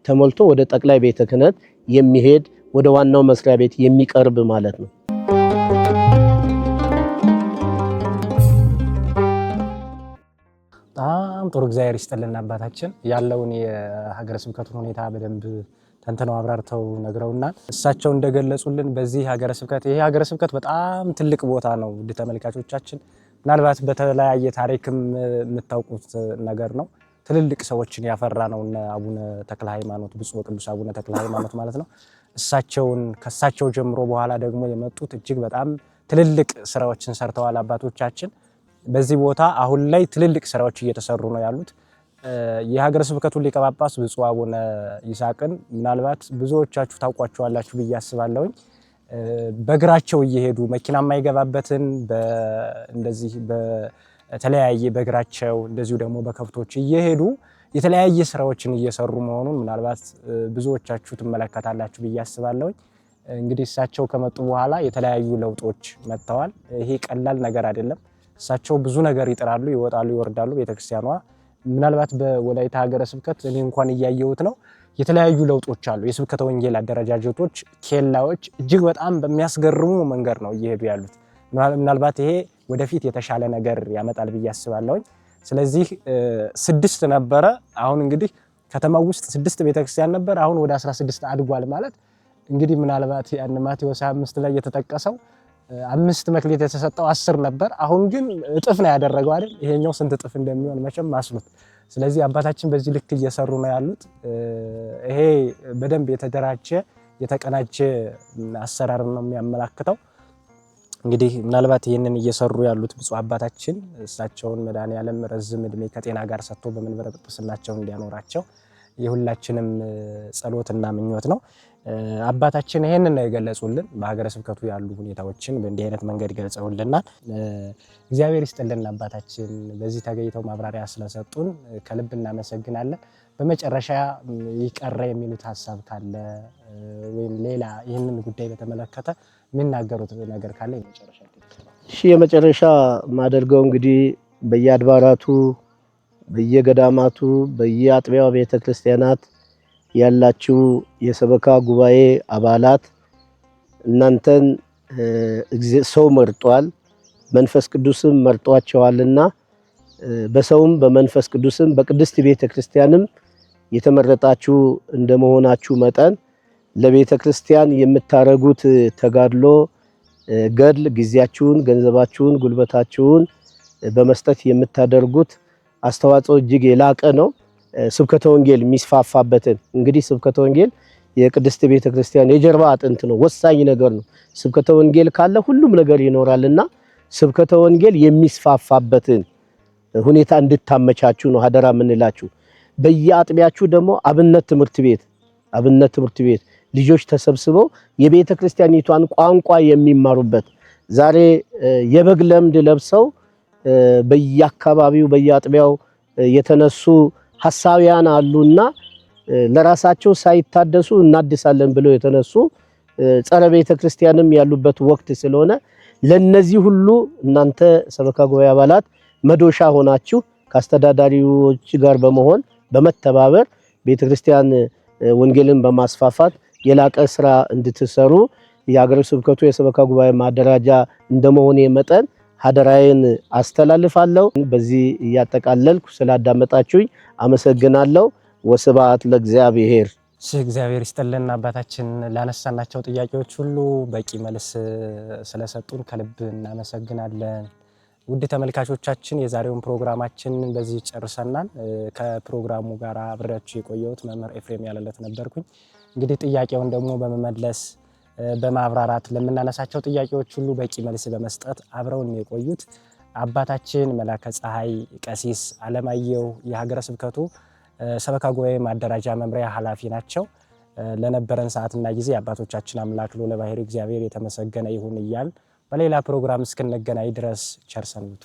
ተሞልቶ ወደ ጠቅላይ ቤተ ክህነት የሚሄድ ወደ ዋናው መስሪያ ቤት የሚቀርብ ማለት ነው። በጣም ጥሩ። እግዚአብሔር ይስጥልን አባታችን ያለውን የሀገረ ስብከቱን ሁኔታ በደንብ ተንተነው አብራርተው ነግረውናል። እሳቸው እንደገለጹልን በዚህ ሀገረ ስብከት ይሄ ሀገረ ስብከት በጣም ትልቅ ቦታ ነው። ውድ ተመልካቾቻችን ምናልባት በተለያየ ታሪክም የምታውቁት ነገር ነው። ትልልቅ ሰዎችን ያፈራ ነው። አቡነ ተክለ ሃይማኖት ብፁዕ ቅዱስ አቡነ ተክለ ሃይማኖት ማለት ነው። ከእሳቸው ጀምሮ በኋላ ደግሞ የመጡት እጅግ በጣም ትልልቅ ስራዎችን ሰርተዋል አባቶቻችን። በዚህ ቦታ አሁን ላይ ትልልቅ ስራዎች እየተሰሩ ነው ያሉት። የሀገረ ስብከቱ ሊቀ ጳጳስ ብፁዕ አቡነ ይስሐቅን ምናልባት ብዙዎቻችሁ ታውቋቸዋላችሁ ብዬ አስባለሁኝ። በእግራቸው እየሄዱ መኪና የማይገባበትን እንደዚህ በተለያየ በእግራቸው እንደዚሁ ደግሞ በከብቶች እየሄዱ የተለያየ ስራዎችን እየሰሩ መሆኑን ምናልባት ብዙዎቻችሁ ትመለከታላችሁ ብዬ አስባለሁኝ። እንግዲህ እሳቸው ከመጡ በኋላ የተለያዩ ለውጦች መጥተዋል። ይሄ ቀላል ነገር አይደለም። እሳቸው ብዙ ነገር ይጥራሉ፣ ይወጣሉ፣ ይወርዳሉ። ቤተክርስቲያኗ ምናልባት በወላይታ ሀገረ ስብከት እኔ እንኳን እያየሁት ነው የተለያዩ ለውጦች አሉ። የስብከተ ወንጌል አደረጃጀቶች፣ ኬላዎች እጅግ በጣም በሚያስገርሙ መንገድ ነው እየሄዱ ያሉት። ምናልባት ይሄ ወደፊት የተሻለ ነገር ያመጣል ብዬ አስባለሁኝ። ስለዚህ 6 ነበረ። አሁን እንግዲህ ከተማው ውስጥ 6 ቤተክርስቲያን ነበር። አሁን ወደ 16 አድጓል ማለት እንግዲህ ምናልባት ያን ማቴዎስ 25 ላይ የተጠቀሰው 5 መክሊት የተሰጠው 10 ነበር። አሁን ግን እጥፍ ነው ያደረገው አይደል? ይሄኛው ስንት እጥፍ እንደሚሆን መቼም ማስሉት። ስለዚህ አባታችን በዚህ ልክ እየሰሩ ነው ያሉት። ይሄ በደንብ የተደራጀ የተቀናጀ አሰራር ነው የሚያመላክተው። እንግዲህ ምናልባት ይህንን እየሰሩ ያሉት ብፁዕ አባታችን እሳቸውን መድኃኔዓለም ረዝም ዕድሜ ከጤና ጋር ሰጥቶ በመንበረ ጵጵስናቸው እንዲያኖራቸው የሁላችንም ጸሎትና ምኞት ነው። አባታችን ይሄንን ነው የገለጹልን። በሀገረ ስብከቱ ያሉ ሁኔታዎችን በእንዲህ አይነት መንገድ ገልጸውልናል። እግዚአብሔር ይስጥልን አባታችን፣ በዚህ ተገኝተው ማብራሪያ ስለሰጡን ከልብ እናመሰግናለን። በመጨረሻ ይቀረ የሚሉት ሀሳብ ካለ ወይም ሌላ ይህንን ጉዳይ በተመለከተ የሚናገሩት ነገር ካለ የመጨረሻ የመጨረሻ ማደርገው እንግዲህ በየአድባራቱ በየገዳማቱ በየአጥቢያው ቤተክርስቲያናት ያላችሁ የሰበካ ጉባኤ አባላት እናንተን ሰው መርጧል፣ መንፈስ ቅዱስም መርጧቸዋልና በሰውም በመንፈስ ቅዱስም በቅድስት ቤተክርስቲያንም የተመረጣችሁ እንደመሆናችሁ መጠን ለቤተክርስቲያን የምታረጉት ተጋድሎ ገድል ጊዜያችሁን፣ ገንዘባችሁን፣ ጉልበታችሁን በመስጠት የምታደርጉት አስተዋጽኦ እጅግ የላቀ ነው። ስብከተ ወንጌል የሚስፋፋበትን እንግዲህ ስብከተ ወንጌል የቅድስት ቤተክርስቲያን የጀርባ አጥንት ነው፣ ወሳኝ ነገር ነው። ስብከተ ወንጌል ካለ ሁሉም ነገር ይኖራልና ስብከተ ወንጌል የሚስፋፋበትን ሁኔታ እንድታመቻቹ ነው ሀደራ የምንላችሁ። በየአጥቢያችሁ ደግሞ አብነት ትምህርት ቤት ልጆች ተሰብስበው የቤተክርስቲያኒቷን ቋንቋ የሚማሩበት ዛሬ የበግ ለምድ ለብሰው በየአካባቢው በየአጥቢያው የተነሱ ሐሳቢያን አሉና ለራሳቸው ሳይታደሱ እናድሳለን ብለው የተነሱ ጸረ ቤተክርስቲያንም ያሉበት ወቅት ስለሆነ ለነዚህ ሁሉ እናንተ ሰበካ ጉባኤ አባላት መዶሻ ሆናችሁ ከአስተዳዳሪዎች ጋር በመሆን በመተባበር ቤተክርስቲያን ወንጌልን በማስፋፋት የላቀ ስራ እንድትሰሩ የሀገረ ስብከቱ የሰበካ ጉባኤ ማደራጃ እንደመሆኔ መጠን ሀደራዬን አስተላልፋለሁ። በዚህ እያጠቃለልኩ ስላዳመጣችሁኝ አመሰግናለሁ። ወስብሐት ለእግዚአብሔር። እግዚአብሔር ይስጥልን አባታችን፣ ላነሳናቸው ጥያቄዎች ሁሉ በቂ መልስ ስለሰጡን ከልብ እናመሰግናለን። ውድ ተመልካቾቻችን የዛሬውን ፕሮግራማችን በዚህ ጨርሰናል። ከፕሮግራሙ ጋር አብሬያችሁ የቆየሁት መምህር ኤፍሬም ያለለት ነበርኩኝ። እንግዲህ ጥያቄውን ደግሞ በመመለስ በማብራራት ለምናነሳቸው ጥያቄዎች ሁሉ በቂ መልስ በመስጠት አብረውን የቆዩት አባታችን መላከ ፀሐይ ቀሲስ አለማየሁ የሀገረ ስብከቱ ሰበካ ጉባኤ ማደራጃ መምሪያ ኃላፊ ናቸው። ለነበረን ሰዓትና ጊዜ አባቶቻችን አምላክ ልዑለ ባሕርይ እግዚአብሔር የተመሰገነ ይሁን እያል በሌላ ፕሮግራም እስክንገናኝ ድረስ ቸር ሰንብቱ።